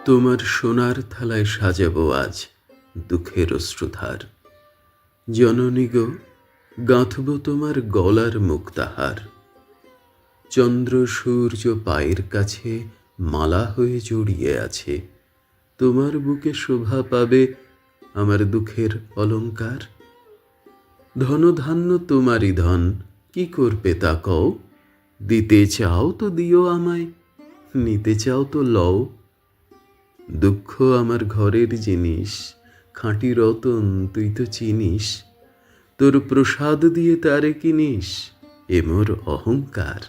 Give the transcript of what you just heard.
তোমার সোনার থালায় সাজাবো আজ দুঃখের অশ্রুধার। জননী গো, গাঁথব তোমার গলার মুক্তাহার। চন্দ্র সূর্য পায়ের কাছে মালা হয়ে জড়িয়ে আছে। তোমার বুকে শোভা পাবে আমার দুঃখের অলংকার। ধনধান্য তোমারই ধন, কি করবে তা কও। দিতে চাও তো দিও আমায়, নিতে চাও তো লও। দুঃখ আমার ঘরের জিনিস, খাঁটি রতন তুই তো চিনিস। তোর প্রসাদ দিয়ে তারে কিনিস, এ মোর অহংকার।